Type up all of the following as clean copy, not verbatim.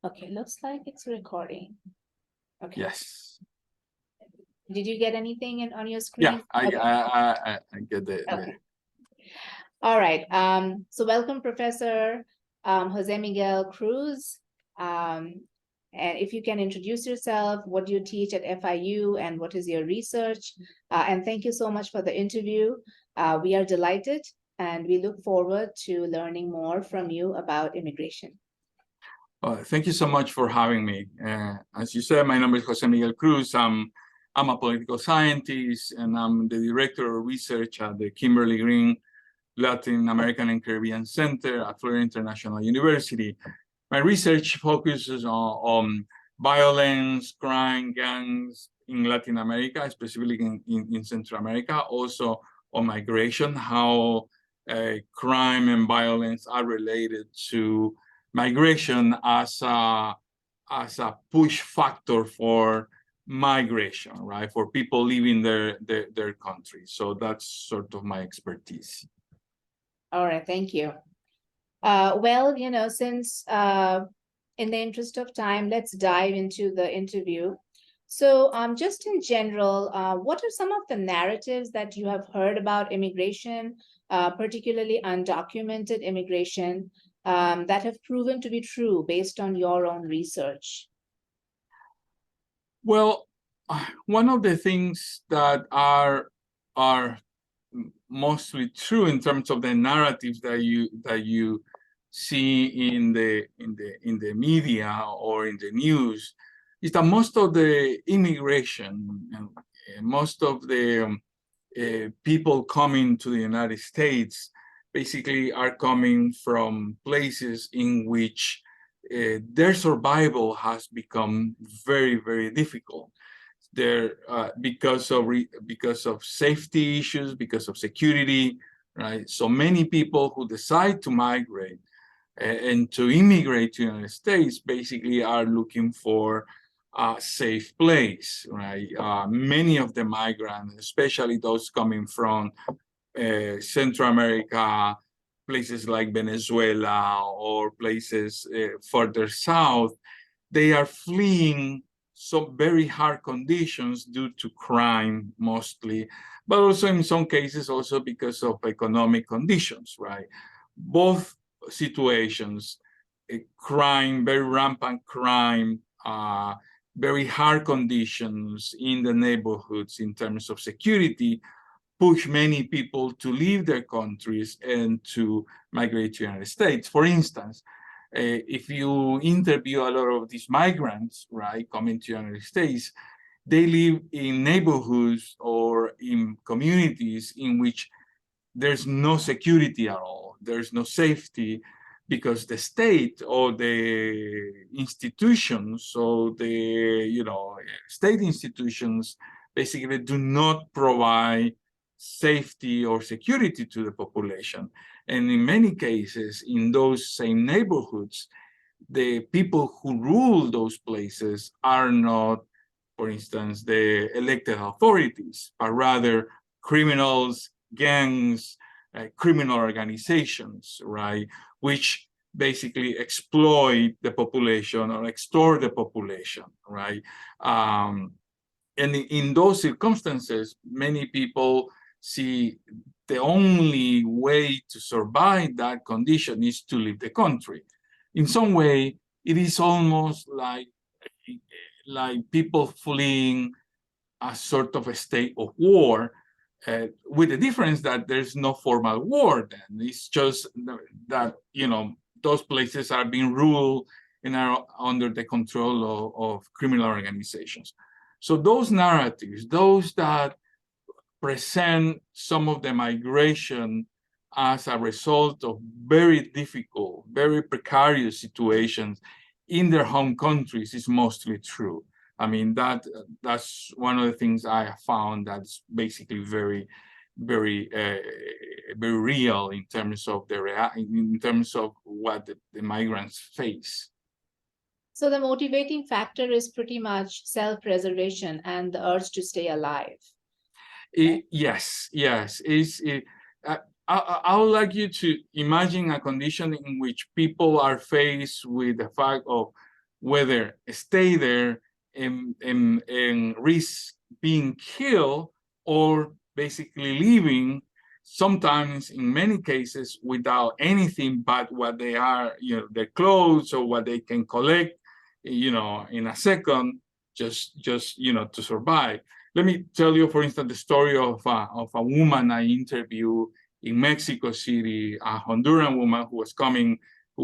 Okay, looks like it's recording. Okay. Yes. Did you get anything on your screen? Yeah, I, Okay. I get the. Okay. All right. So welcome, Professor Jose Miguel Cruz. And if you can introduce yourself, what do you teach at FIU, and what is your research? And thank you so much for the interview. We are delighted, and we look forward to learning more from you about immigration. Thank you so much for having me. As you said, my name is Jose Miguel Cruz. I'm a political scientist, and I'm the director of research at the Kimberly Green Latin American and Caribbean Center at Florida International University. My research focuses on violence, crime, gangs in Latin America, specifically in Central America, also on migration, how crime and violence are related to migration as a push factor for migration, right? For people leaving their country. So that's sort of my expertise. All right, thank you. Well, since in the interest of time, let's dive into the interview. So just in general, what are some of the narratives that you have heard about immigration, particularly undocumented immigration, that have proven to be true based on your own research? Well, one of the things that are mostly true in terms of the narratives that you see in the media or in the news is that most of the immigration and most of the people coming to the United States basically are coming from places in which their survival has become very, very difficult. Because of safety issues, because of security, right? So many people who decide to migrate and to immigrate to the United States basically are looking for a safe place, right? Many of the migrants, especially those coming from Central America, places like Venezuela or places further south, they are fleeing some very hard conditions due to crime mostly, but also in some cases also because of economic conditions, right? Both situations, crime, very rampant crime, very hard conditions in the neighborhoods in terms of security, push many people to leave their countries and to migrate to the United States. For instance, if you interview a lot of these migrants, right, coming to the United States, they live in neighborhoods or in communities in which there's no security at all. There's no safety because the state or the institutions or the state institutions basically do not provide safety or security to the population. And in many cases, in those same neighborhoods, the people who rule those places are not, for instance, the elected authorities, but rather criminals, gangs, criminal organizations, right? Which basically exploit the population or extort the population, right? And in those circumstances, many people see the only way to survive that condition is to leave the country. In some way, it is almost like people fleeing a sort of a state of war, with the difference that there's no formal war then. It's just that, those places are being ruled and are under the control of criminal organizations. So those narratives, those that present some of the migration as a result of very difficult, very precarious situations in their home countries is mostly true. I mean, that's one of the things I have found that's basically very, very, very real in terms of what the migrants face. So the motivating factor is pretty much self-preservation and the urge to stay alive. Yes. I would like you to imagine a condition in which people are faced with the fact of whether stay there and risk being killed, or basically leaving, sometimes in many cases without anything but what they are, their clothes or what they can collect, in a second, just to survive. Let me tell you, for instance, the story of a woman I interviewed in Mexico City, a Honduran woman who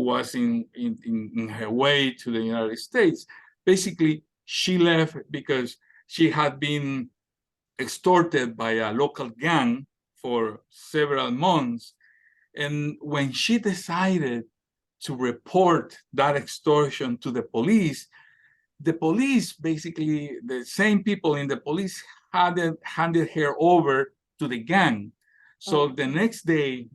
was in her way to the United States. Basically, she left because she had been extorted by a local gang for several months. And when she decided to report that extortion to the police, basically, the same people in the police handed her over to the gang. So the next day,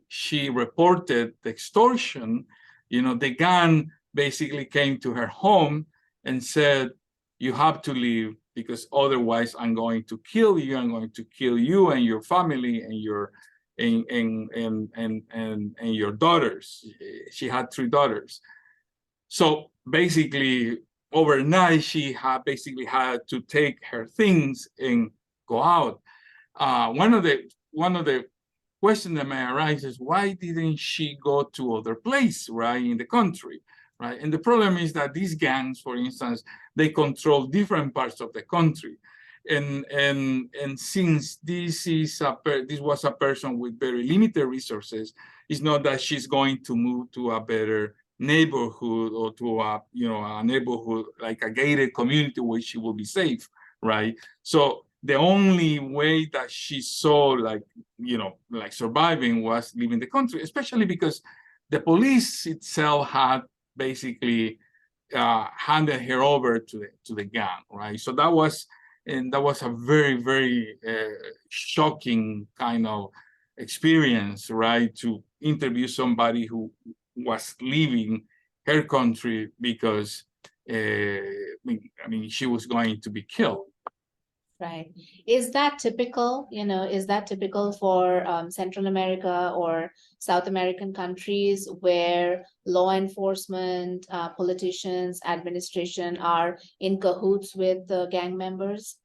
she reported the extortion. The gang basically came to her home and said, "You have to leave, because otherwise I'm going to kill you. I'm going to kill you and your family and your and your daughters." She had 3 daughters. So basically, overnight, she basically had to take her things and go out. One of the questions that may arise is, why didn't she go to other place, right, in the country, right? And the problem is that these gangs, for instance, they control different parts of the country. And since this was a person with very limited resources, it's not that she's going to move to a better neighborhood or to a neighborhood like a gated community where she will be safe, right? So the only way that she saw like surviving was leaving the country, especially because the police itself had basically handed her over to the gang, right? So that was a very, very shocking kind of experience, right? To interview somebody who was leaving her country because she was going to be killed. Right. Is that typical, is that typical for Central America or South American countries where law enforcement, politicians, administration are in cahoots with the gang members?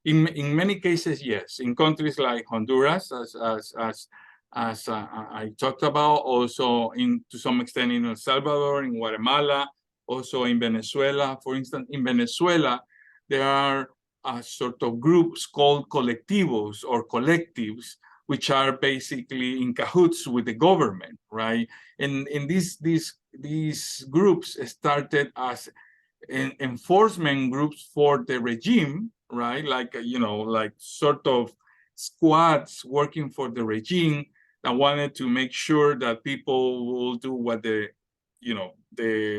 In many cases, yes. In countries like Honduras, as I talked about, also to some extent in El Salvador, in Guatemala, also in Venezuela. For instance, in Venezuela, there are sort of groups called colectivos or collectives, which are basically in cahoots with the government, right? And these groups started as enforcement groups for the regime, right? Like like sort of squads working for the regime that wanted to make sure that people will do what the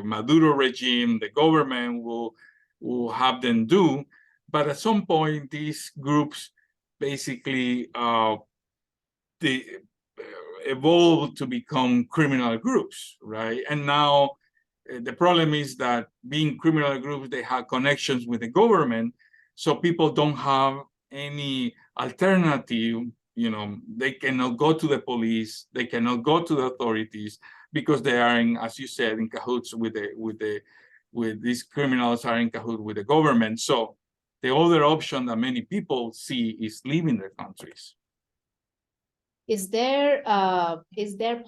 Maduro regime, the government will have them do. But at some point, these groups basically they evolved to become criminal groups, right? And now the problem is that being criminal groups, they have connections with the government, so people don't have any alternative. They cannot go to the police, they cannot go to the authorities, because they are as you said, in cahoots with these criminals are in cahoots with the government. So the other option that many people see is leaving their countries. Is there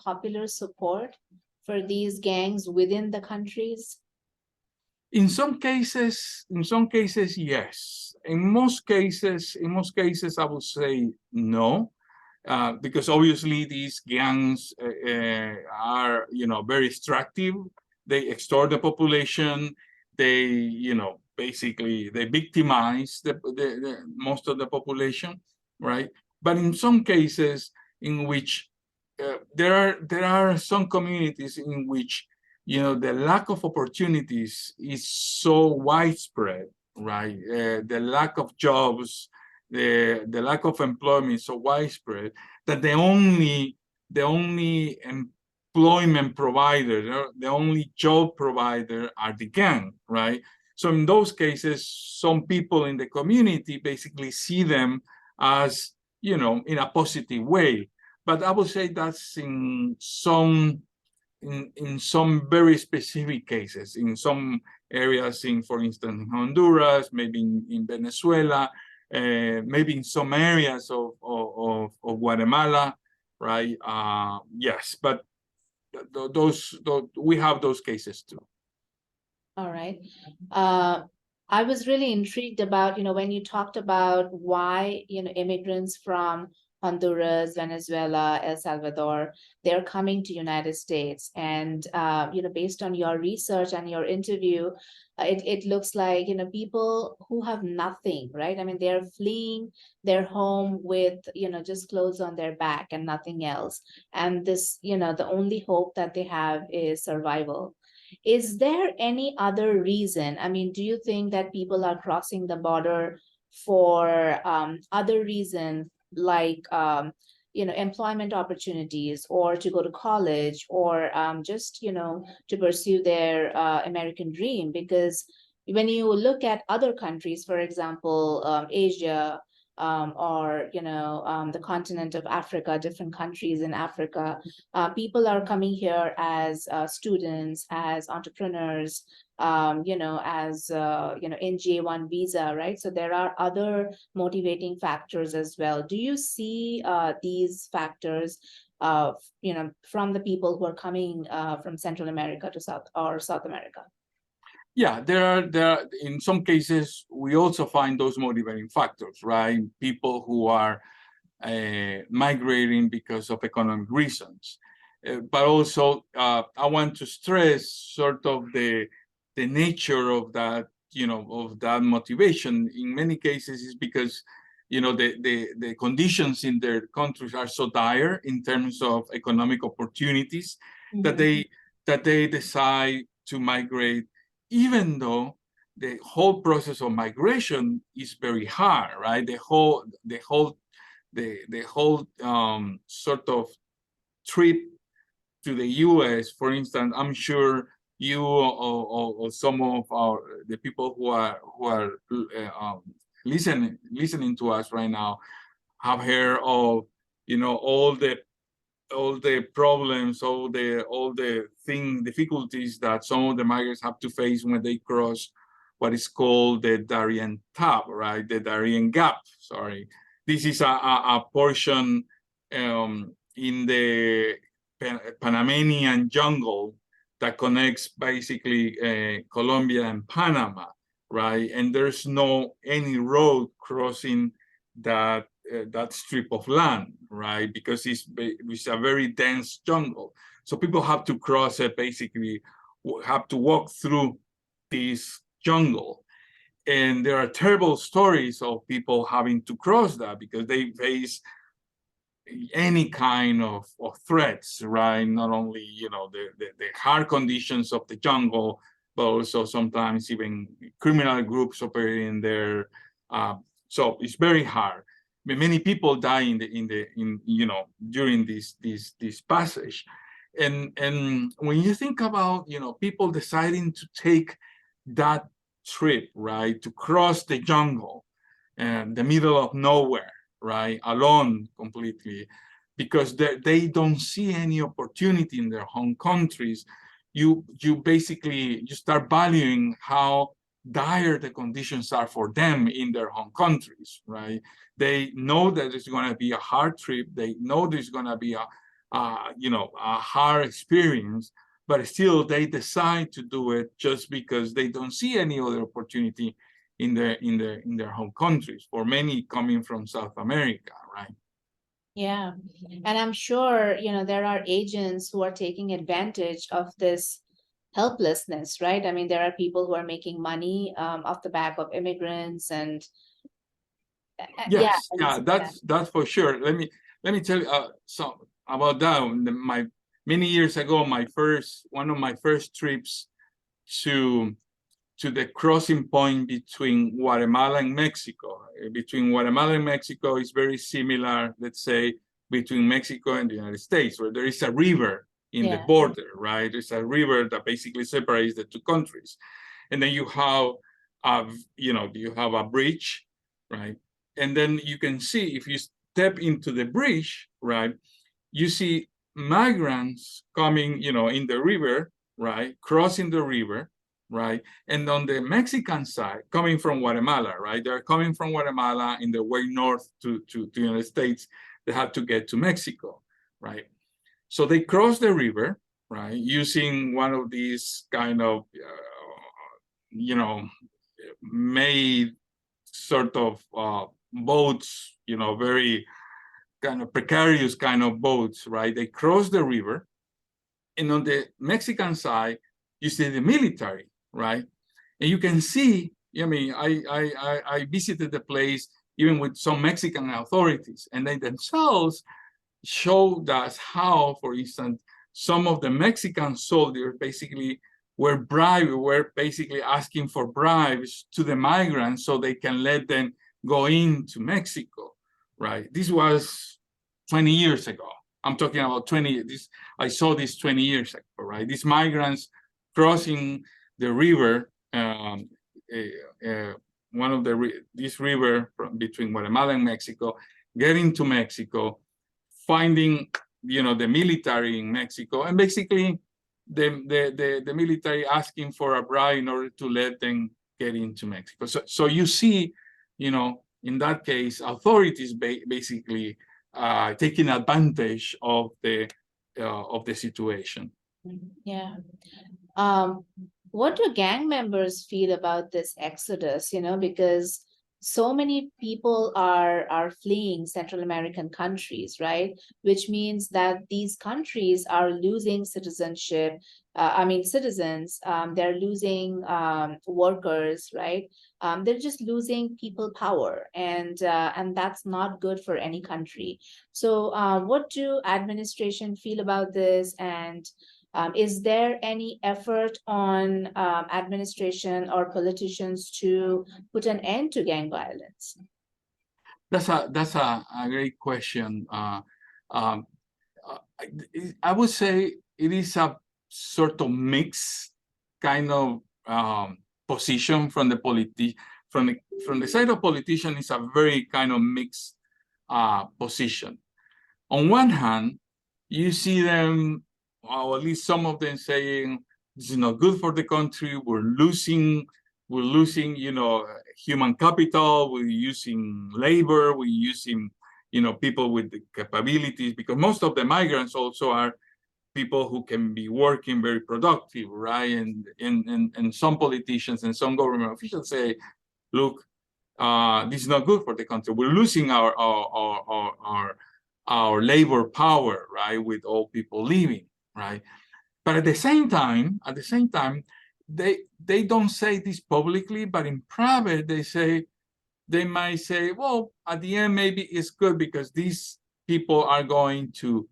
popular support for these gangs within the countries? In some cases, yes. In most cases, I would say no, because obviously these gangs are, very extractive. They extort the population. They, basically they victimize the most of the population, right? But in some cases, in which there are some communities in which the lack of opportunities is so widespread, right? The lack of jobs, the lack of employment is so widespread that the only employment provider, the only job provider are the gang, right? So in those cases, some people in the community basically see them as, in a positive way. But I would say that's in some in some very specific cases, in some areas, for instance, in Honduras, maybe in Venezuela, maybe in some areas of Guatemala, right? Yes, but those we have those cases too. All right. I was really intrigued about, when you talked about why, immigrants from Honduras, Venezuela, El Salvador, they're coming to United States. And, based on your research and your interview, it looks like, people who have nothing, right? I mean, they're fleeing their home with, just clothes on their back and nothing else. And this, the only hope that they have is survival. Is there any other reason? I mean, do you think that people are crossing the border for other reasons like employment opportunities or to go to college or just to pursue their American dream? Because when you look at other countries, for example, Asia, or the continent of Africa, different countries in Africa, people are coming here as students, as entrepreneurs, as in J1 visa, right? So there are other motivating factors as well. Do you see these factors from the people who are coming from Central America to South America? Yeah, there are in some cases we also find those motivating factors, right? People who are migrating because of economic reasons. But also, I want to stress sort of the nature of that, of that motivation. In many cases, is because the conditions in their countries are so dire in terms of economic opportunities that they decide to migrate, even though the whole process of migration is very hard, right? The whole sort of trip to the U.S., for instance, I'm sure you or some of the people who are listening to us right now have heard of all the problems, all the difficulties that some of the migrants have to face when they cross what is called the Darien Gap, right? The Darien Gap, sorry. This is a portion in the Panamanian jungle that connects basically Colombia and Panama, right? And there's no any road crossing that strip of land, right? Because it's a very dense jungle. So people have to cross it, basically have to walk through this jungle. And there are terrible stories of people having to cross that because they face any kind of threats, right? Not only, the hard conditions of the jungle, but also sometimes even criminal groups operating there. So it's very hard. Many people die during this passage. And when you think about, people deciding to take that trip, right, to cross the jungle and the middle of nowhere, right, alone completely, because they don't see any opportunity in their home countries, you basically start valuing how dire the conditions are for them in their home countries, right? They know that it's going to be a hard trip. They know there's going to be a hard experience, but still they decide to do it just because they don't see any other opportunity in their home countries. For many coming from South America, right? Yeah, and I'm sure, there are agents who are taking advantage of this helplessness, right? I mean, there are people who are making money off the back of immigrants and Yes, yeah, that's for sure. Let me tell you some about that. My many years ago, one of my first trips to the crossing point between Guatemala and Mexico. Between Guatemala and Mexico is very similar, let's say, between Mexico and the United States, where there is a river in the border, right? There's a river that basically separates the two countries. And then you have a bridge, right? And then you can see, if you step into the bridge, right, you see migrants coming, in the river, right, crossing the river, right, and on the Mexican side, coming from Guatemala, right, they're coming from Guatemala in the way north to the United States. They have to get to Mexico, right? So they cross the river, right, using one of these kind of, made sort of boats, very kind of precarious kind of boats, right? They cross the river, and on the Mexican side, you see the military, right? And you can see, I mean, I visited the place even with some Mexican authorities, and they themselves showed us how, for instance, some of the Mexican soldiers basically were basically asking for bribes to the migrants so they can let them go into Mexico, right? This was 20 years ago. I'm talking about 20, I saw this 20 years ago, right? These migrants crossing the river, one of this river between Guatemala and Mexico, getting to Mexico, finding, the military in Mexico, and basically the military asking for a bribe in order to let them get into Mexico. So you see, in that case, authorities basically taking advantage of the situation. Yeah. What do gang members feel about this exodus? Because so many people are fleeing Central American countries, right? Which means that these countries are losing citizenship. Citizens. They're losing workers, right? They're just losing people power, and that's not good for any country. So, what do administration feel about this? And is there any effort on administration or politicians to put an end to gang violence? That's a great question. I would say it is a sort of mixed kind of position from the from the side of politicians. It's a very kind of mixed position. On one hand, you see them, or at least some of them, saying this is not good for the country. We're losing, human capital. We're using labor. We're using, people with the capabilities, because most of the migrants also are people who can be working very productive, right? And some politicians and some government officials say, look, this is not good for the country. We're losing our labor power, right? With all people leaving, right? But at the same time, they don't say this publicly, but in private, they might say, well, at the end, maybe it's good because these people are going to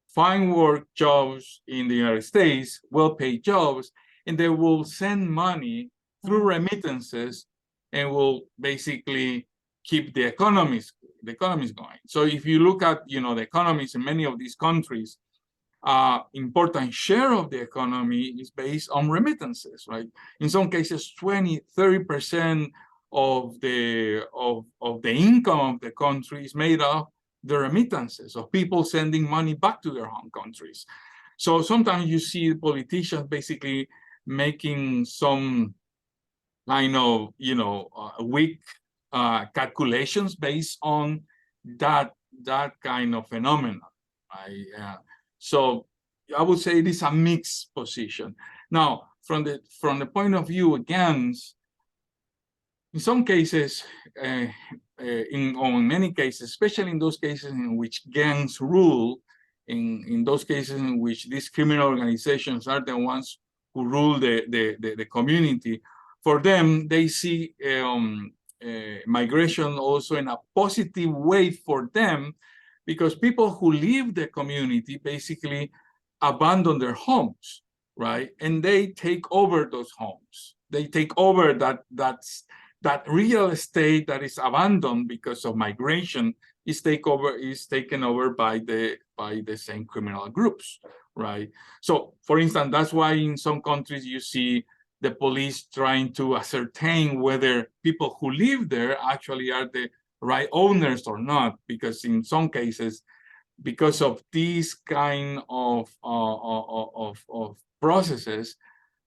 find work jobs in the United States, well-paid jobs, and they will send money through remittances and will basically keep the economies going. So if you look at, the economies in many of these countries, important share of the economy is based on remittances, right? In some cases, 20, 30% of the income of the country is made of the remittances of people sending money back to their home countries. So sometimes you see politicians basically making some kind of, weak calculations based on that kind of phenomenon. So I would say it is a mixed position. Now, from the point of view against, in some cases, in many cases, especially in those cases in which gangs rule, in those cases in which these criminal organizations are the ones who rule the community, for them, they see migration also in a positive way for them, because people who leave the community basically abandon their homes, right? And they take over those homes. They take over that real estate that is abandoned because of migration is taken over by the same criminal groups, right? So, for instance, that's why in some countries you see the police trying to ascertain whether people who live there actually are the right owners or not, because in some cases because of these kind of processes,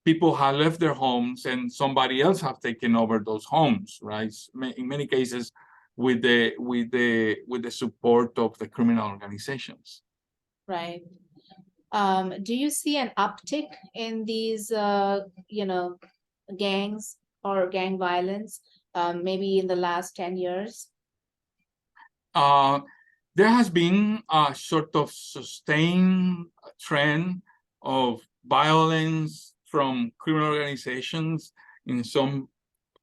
people have left their homes and somebody else have taken over those homes, right? In many cases, with the support of the criminal organizations. Right. Do you see an uptick in these, gangs or gang violence, maybe in the last 10 years? There has been a sort of sustained trend of violence from criminal organizations in some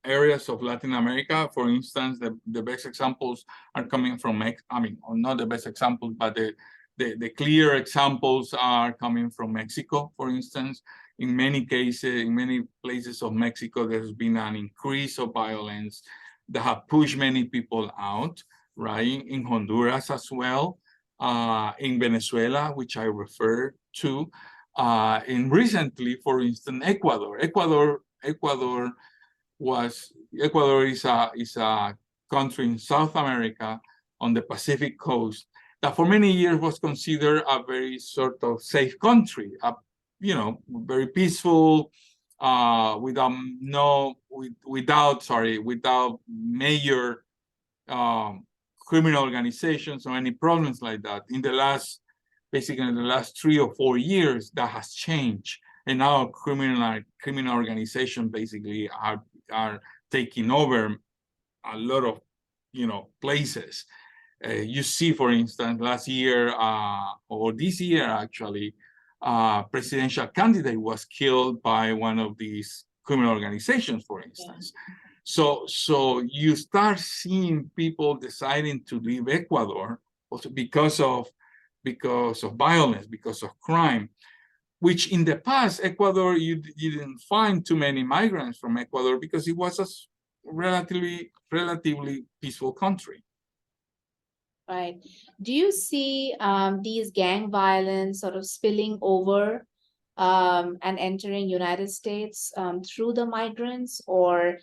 areas of Latin America. For instance, the best examples are coming from not the best examples, but the clear examples are coming from Mexico, for instance. In many cases, in many places of Mexico, there's been an increase of violence that have pushed many people out, right? In Honduras as well, in Venezuela, which I referred to, and recently, for instance, Ecuador. Ecuador is a country in South America on the Pacific coast that for many years was considered a very sort of safe country, very peaceful, without major criminal organizations or any problems like that. Basically in the last 3 or 4 years, that has changed, and now criminal organizations basically are taking over a lot of places. You see, for instance, last year or this year actually, presidential candidate was killed by one of these criminal organizations, for instance. So you start seeing people deciding to leave Ecuador also because of violence, because of crime, which in the past, Ecuador, you didn't find too many migrants from Ecuador because it was a relatively peaceful country. Right. Do you see these gang violence sort of spilling over and entering United States through the migrants, or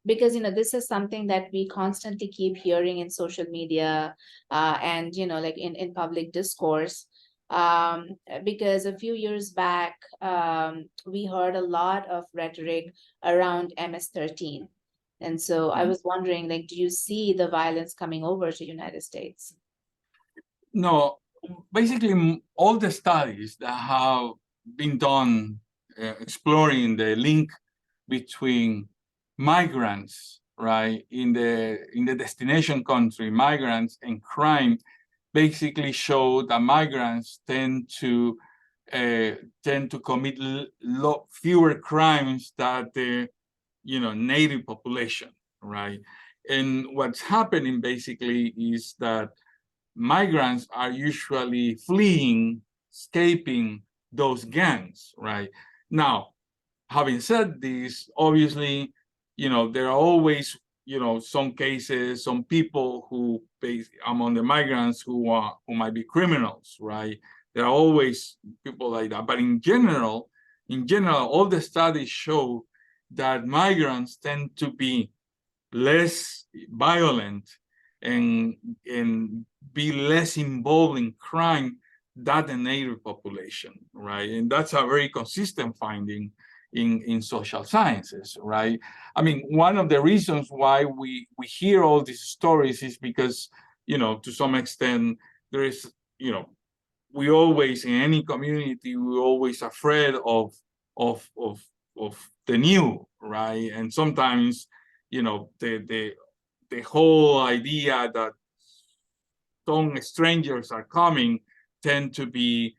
because this is something that we constantly keep hearing in social media and like in public discourse, because a few years back we heard a lot of rhetoric around MS-13. And so I was wondering, like, do you see the violence coming over to United States? No, basically all the studies that have been done exploring the link between migrants, right, in the destination country, migrants and crime, basically show that migrants tend to commit fewer crimes than the native population, right? And what's happening basically is that migrants are usually fleeing, escaping those gangs, right? Now, having said this, obviously, there are always, some cases, some people who among the migrants who might be criminals, right? There are always people like that. But in general, all the studies show that migrants tend to be less violent and be less involved in crime than the native population, right? And that's a very consistent finding in social sciences, right? I mean, one of the reasons why we hear all these stories is because, to some extent, there is, we always, in any community, we're always afraid of the new, right? And sometimes, the whole idea that some strangers are coming tend to be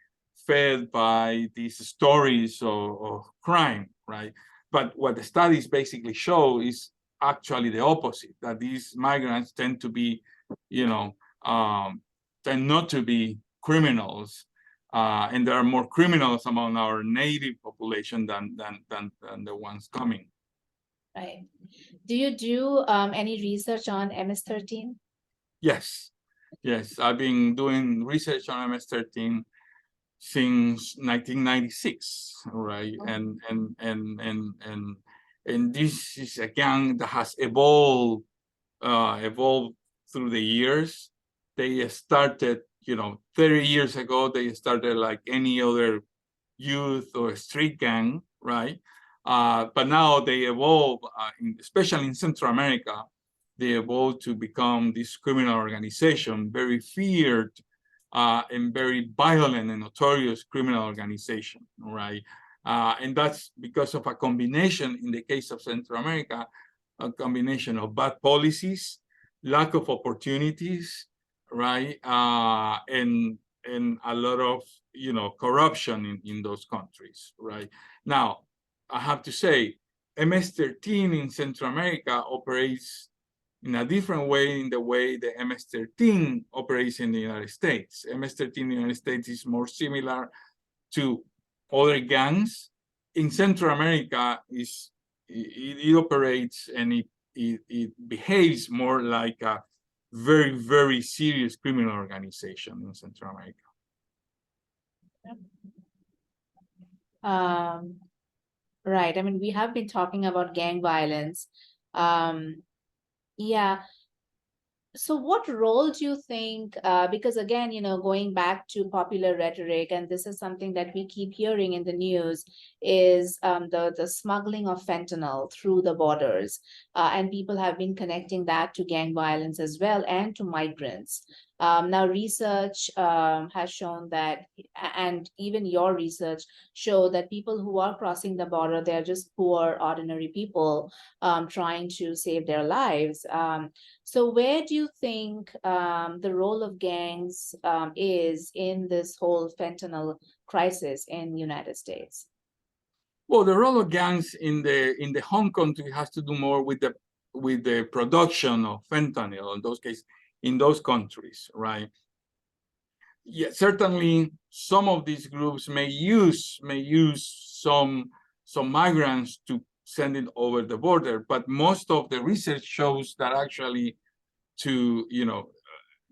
fed by these stories of crime, right? But what the studies basically show is actually the opposite, that these migrants tend to be, tend not to be criminals. And there are more criminals among our native population than the ones coming. Right. Do you do any research on MS-13? Yes. Yes, I've been doing research on MS-13 since 1996, right? And this is a gang that has evolved through the years. They started, 30 years ago, they started like any other youth or street gang, right? But now they evolve, especially in Central America, they evolved to become this criminal organization, very feared and very violent and notorious criminal organization, right? And that's because of a combination, in the case of Central America, a combination of bad policies, lack of opportunities, right? And a lot of corruption in those countries, right? Now, I have to say, MS-13 in Central America operates in a different way in the way the MS-13 operates in the United States. MS-13 in the United States is more similar to other gangs. In Central America, it operates and it behaves more like a very, very serious criminal organization in Central America. Right. I mean, we have been talking about gang violence. Yeah. So what role do you think, because again, going back to popular rhetoric, and this is something that we keep hearing in the news, is the smuggling of fentanyl through the borders. And people have been connecting that to gang violence as well and to migrants. Now, research has shown that, and even your research show that people who are crossing the border, they're just poor, ordinary people trying to save their lives. So where do you think the role of gangs is in this whole fentanyl crisis in the United States? Well, the role of gangs in the home country has to do more with the production of fentanyl in those countries, right? Yeah, certainly some of these groups may use some migrants to send it over the border, but most of the research shows that actually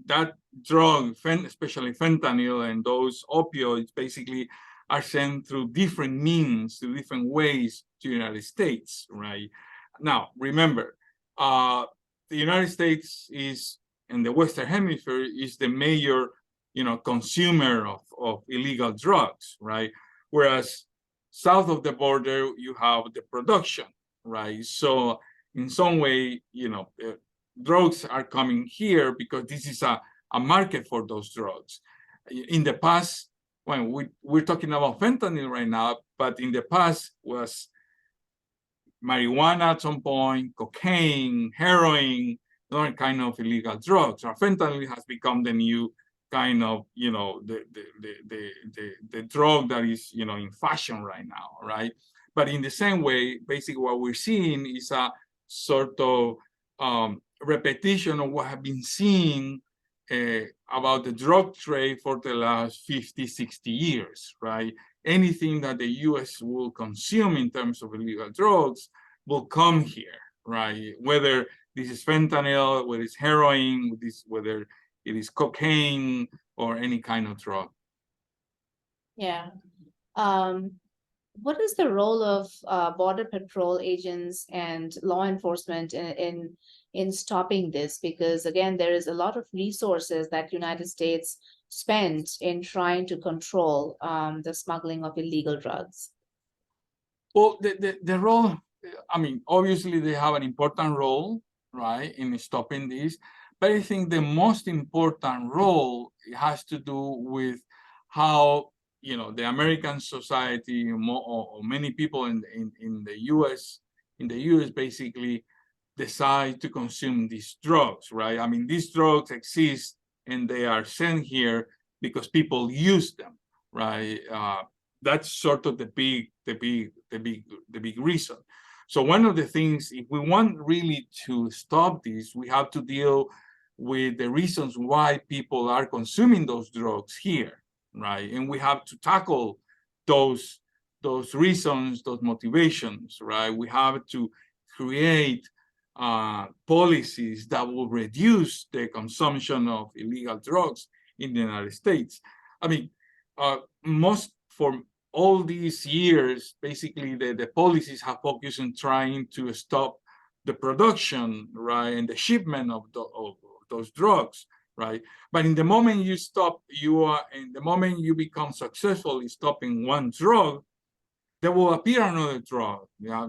that drug, especially fentanyl and those opioids, basically are sent through different means, through different ways to the United States, right? Now, remember, the United States is, in the Western Hemisphere, is the major, consumer of illegal drugs, right? Whereas south of the border, you have the production, right? So in some way, drugs are coming here because this is a market for those drugs. In the past, when we're talking about fentanyl right now, but in the past was marijuana at some point, cocaine, heroin, other kind of illegal drugs. Or fentanyl has become the new kind of, the drug that is, in fashion right now, right? But in the same way, basically what we're seeing is a sort of repetition of what have been seen about the drug trade for the last 50, 60 years, right? Anything that the US will consume in terms of illegal drugs will come here, right? Whether this is fentanyl, whether it's heroin, whether it is cocaine or any kind of drug. Yeah. What is the role of border patrol agents and law enforcement in stopping this? Because again, there is a lot of resources that United States spent in trying to control the smuggling of illegal drugs. Well, the role, I mean, obviously they have an important role, right, in stopping this. But I think the most important role has to do with how the American society or many people in the US basically decide to consume these drugs, right? I mean, these drugs exist and they are sent here because people use them, right? That's sort of the big reason. So one of the things, if we want really to stop this, we have to deal with the reasons why people are consuming those drugs here, right? And we have to tackle those reasons, those motivations, right? We have to create policies that will reduce the consumption of illegal drugs in the United States. I mean, for all these years, basically the policies have focused on trying to stop the production, right, and the shipment of those drugs. right? But in the moment you stop, in the moment you become successful in stopping one drug, there will appear another drug. Yeah,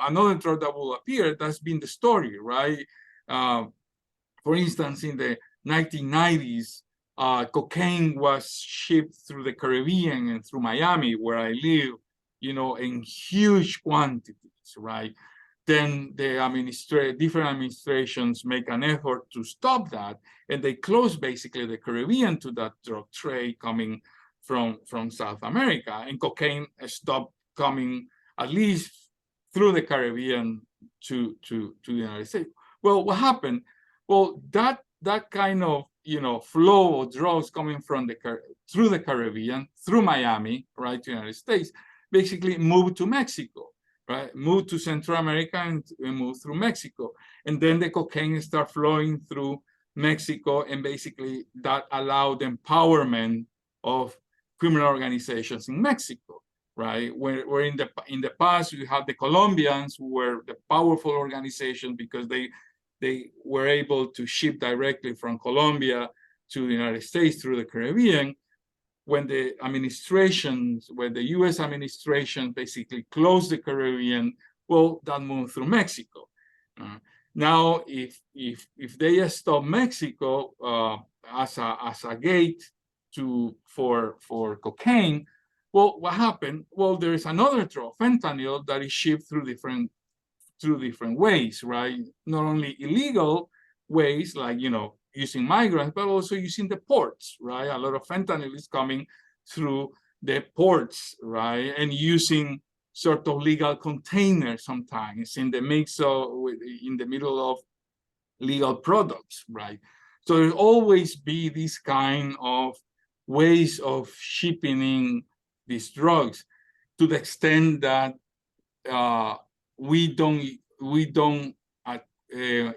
another drug that will appear. That's been the story, right? For instance, in the 1990s, cocaine was shipped through the Caribbean and through Miami, where I live, in huge quantities, right? Then the different administrations make an effort to stop that, and they close basically the Caribbean to that drug trade coming from South America, and cocaine stopped coming at least through the Caribbean to the United States. Well, what happened? Well, that kind of flow of drugs coming from through the Caribbean, through Miami, right, to the United States, basically moved to Mexico, right? Moved to Central America and moved through Mexico. And then the cocaine start flowing through Mexico, and basically that allowed empowerment of criminal organizations in Mexico, right? Where in the past you have the Colombians, who were the powerful organization because they were able to ship directly from Colombia to the United States through the Caribbean. When the U.S. administration basically closed the Caribbean, well, that moved through Mexico. Now, if they stop Mexico as a gate for cocaine, well, what happened? Well, there is another drug, fentanyl, that is shipped through different ways, right? Not only illegal ways, like using migrants, but also using the ports, right? A lot of fentanyl is coming through the ports, right? And using sort of legal containers sometimes in the in the middle of legal products, right? So there's always be this kind of ways of shipping in these drugs, to the extent that we don't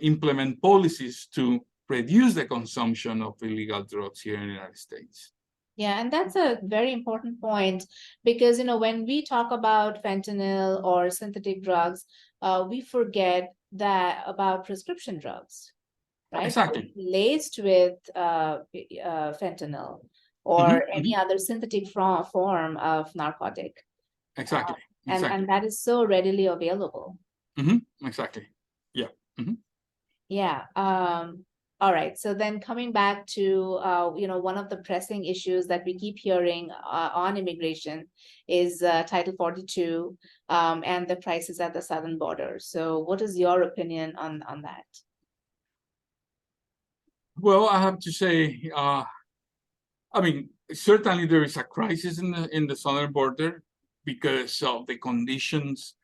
implement policies to reduce the consumption of illegal drugs here in the United States. Yeah, and that's a very important point, because when we talk about fentanyl or synthetic drugs, we forget that about prescription drugs, right? Exactly. Laced with fentanyl or any other synthetic form of narcotic. Exactly. And that is so readily available. Exactly. Yeah. Yeah. All right. So then coming back to, one of the pressing issues that we keep hearing on immigration is Title 42 and the crisis at the southern border. So what is your opinion on that? Well, I have to say, certainly there is a crisis in the southern border because of the conditions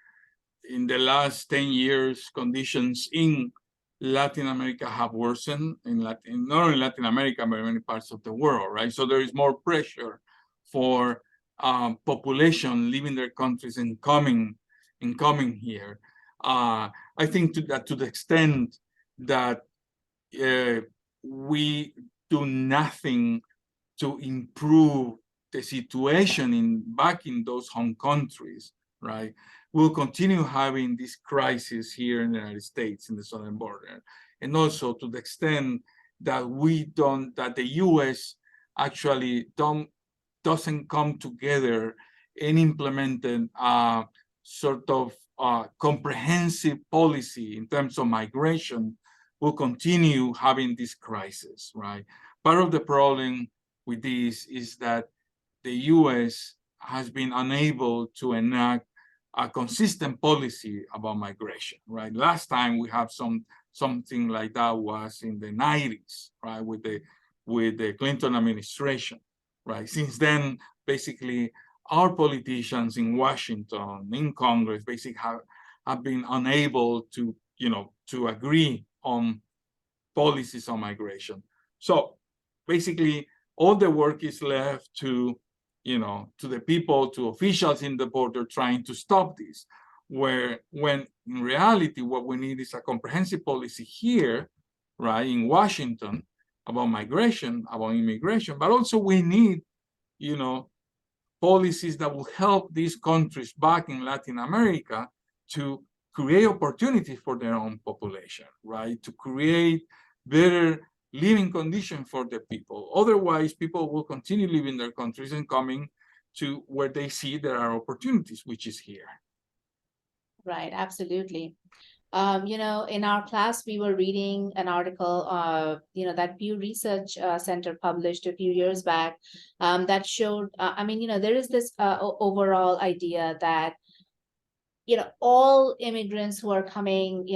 in the last 10 years. Conditions in Latin America have worsened, not only Latin America, but in many parts of the world, right? So there is more pressure for population leaving their countries and coming here. I think to the extent that we do nothing to improve the situation back in those home countries, right? We'll continue having this crisis here in the United States in the southern border. And also to the extent that the US actually doesn't come together and implement a sort of comprehensive policy in terms of migration, we'll continue having this crisis, right? Part of the problem with this is that the US has been unable to enact a consistent policy about migration, right? Last time we have something like that was in the 90s, right, with the Clinton administration, right? Since then, basically, our politicians in Washington, in Congress, basically have been unable to agree on policies on migration. So basically, all the work is left to the people, to officials in the border trying to stop this, when in reality, what we need is a comprehensive policy here, right, in Washington, about migration, about immigration, but also we need, policies that will help these countries back in Latin America to create opportunities for their own population, right, to create better living condition for the people. Otherwise, people will continue leaving their countries and coming to where they see there are opportunities, which is here. Right, absolutely. In our class, we were reading an article, that Pew Research Center published a few years back, that showed, there is this overall idea that, all immigrants who are coming,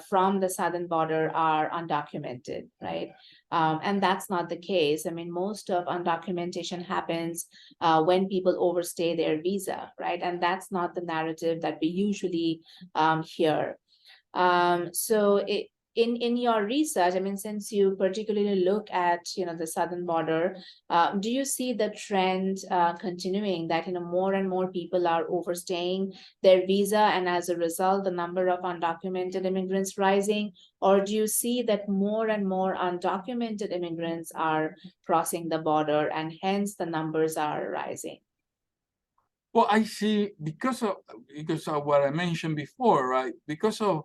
from the southern border are undocumented, right? And that's not the case. I mean, most of undocumentation happens when people overstay their visa, right? And that's not the narrative that we usually hear. So in your research, I mean, since you particularly look at, the southern border, do you see the trend continuing that, more and more people are overstaying their visa, and as a result, the number of undocumented immigrants rising? Or do you see that more and more undocumented immigrants are crossing the border and hence the numbers are rising? Well, I see because of what I mentioned before, right? Because of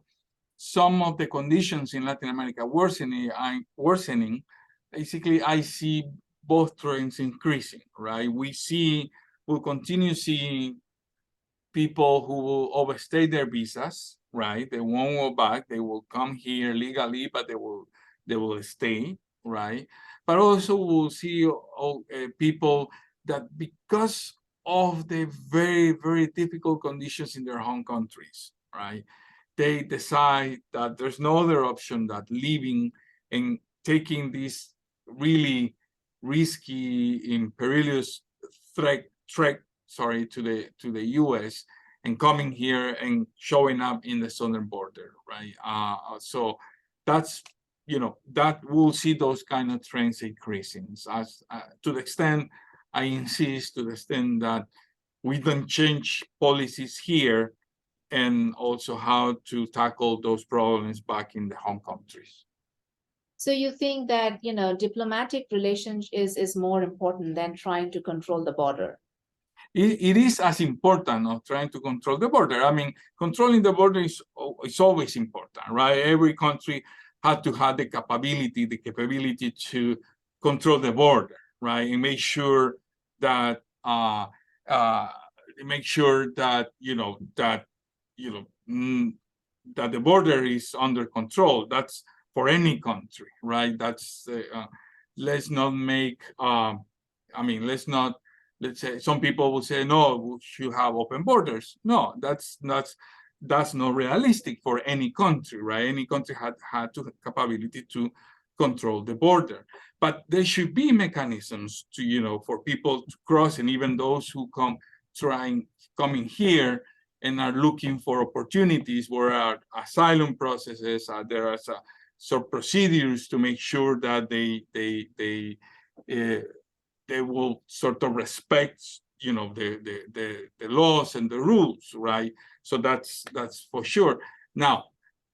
some of the conditions in Latin America worsening, basically I see both trends increasing, right? We'll continue seeing people who will overstay their visas, right? They won't go back. They will come here legally, but they will stay, right? But also we'll see people that because of the very, very difficult conditions in their home countries, right? They decide that there's no other option that leaving and taking this really risky and perilous trek to the U.S. and coming here and showing up in the southern border, right? So that's that we'll see those kind of trends increasing. As to the extent I insist, to the extent that we don't change policies here, and also how to tackle those problems back in the home countries. So you think that, diplomatic relations is more important than trying to control the border? It is as important of trying to control the border. I mean, controlling the border is always important, right? Every country had to have the capability to control the border, right, and make sure that that the border is under control. That's for any country, right? That's let's not make. Let's say some people will say, no, we should have open borders. No, that's not realistic for any country, right? Any country had to have capability to control the border, but there should be mechanisms to for people to cross, and even those who coming here and are looking for opportunities, where are asylum processes, there are some procedures to make sure that they will sort of respect the laws and the rules, right? So that's for sure. Now,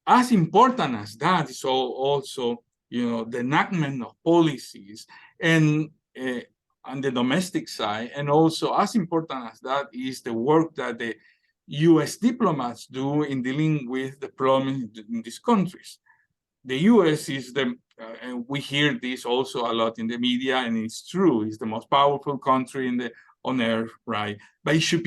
as important as that is also the enactment of policies and on the domestic side, and also as important as that is the work that the U.S. diplomats do in dealing with the problems in these countries. The U.S. is and we hear this also a lot in the media, and it's true, it's the most powerful country on earth, right? But it should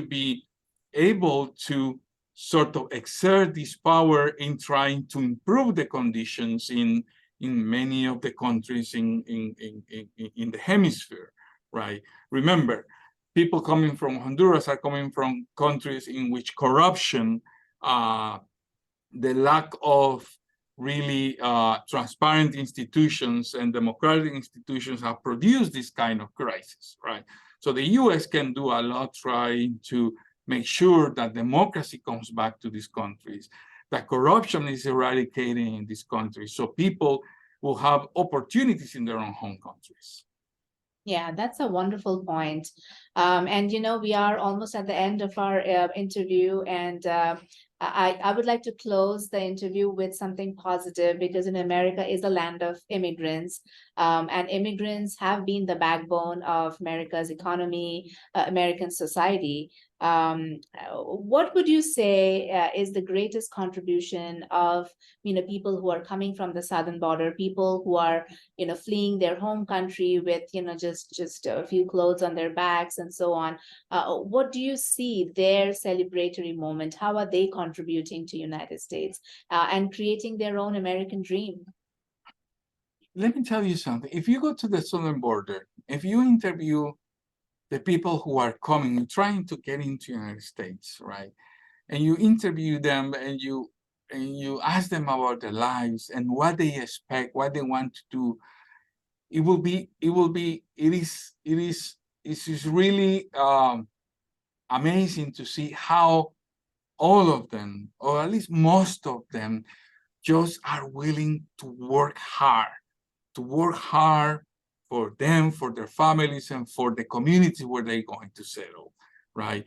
be able to sort of exert this power in trying to improve the conditions in many of the countries in the hemisphere, right? Remember, people coming from Honduras are coming from countries in which corruption, the lack of really transparent institutions and democratic institutions have produced this kind of crisis, right? So the U.S. can do a lot trying to make sure that democracy comes back to these countries, that corruption is eradicated in these countries, so people will have opportunities in their own home countries. Yeah, that's a wonderful point. And we are almost at the end of our interview, and I would like to close the interview with something positive, because in America is a land of immigrants. And immigrants have been the backbone of America's economy, American society. What would you say is the greatest contribution of people who are coming from the southern border, people who are fleeing their home country with just a few clothes on their backs and so on? What do you see their celebratory moment? How are they contributing to United States and creating their own American dream? Let me tell you something. If you go to the southern border, if you interview the people who are coming, trying to get into the United States, right? And you interview them and you ask them about their lives and what they expect, what they want to do. It is really amazing to see how all of them, or at least most of them, just are willing to work hard for them, for their families, and for the community where they're going to settle, right?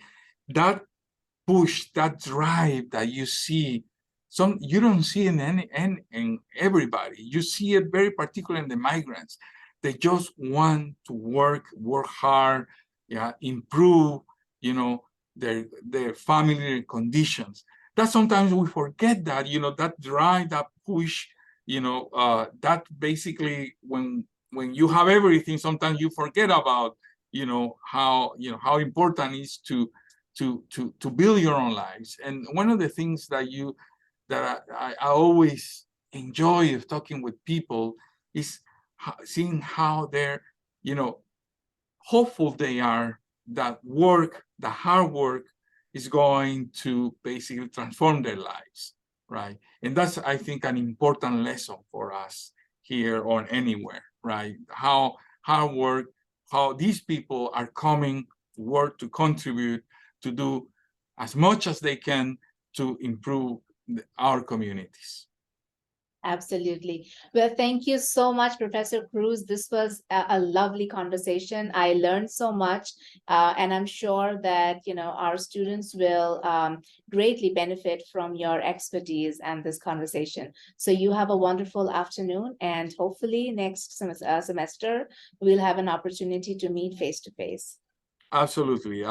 That push, that drive that you see, you don't see in everybody. You see it very particularly in the migrants. They just want to work hard, yeah, improve, their family conditions. That sometimes we forget that, that drive, that push, that basically when you have everything, sometimes you forget about, how important it is to build your own lives. And one of the things that I always enjoy of talking with people is seeing how they're, hopeful they are that the hard work is going to basically transform their lives, right? And that's, I think, an important lesson for us here or anywhere, right? How hard work, how these people are coming to work, to contribute, to do as much as they can to improve our communities. Absolutely. Well, thank you so much, Professor Cruz. This was a lovely conversation. I learned so much, and I'm sure that our students will greatly benefit from your expertise and this conversation. So you have a wonderful afternoon, and hopefully next semester we'll have an opportunity to meet face to face. Absolutely.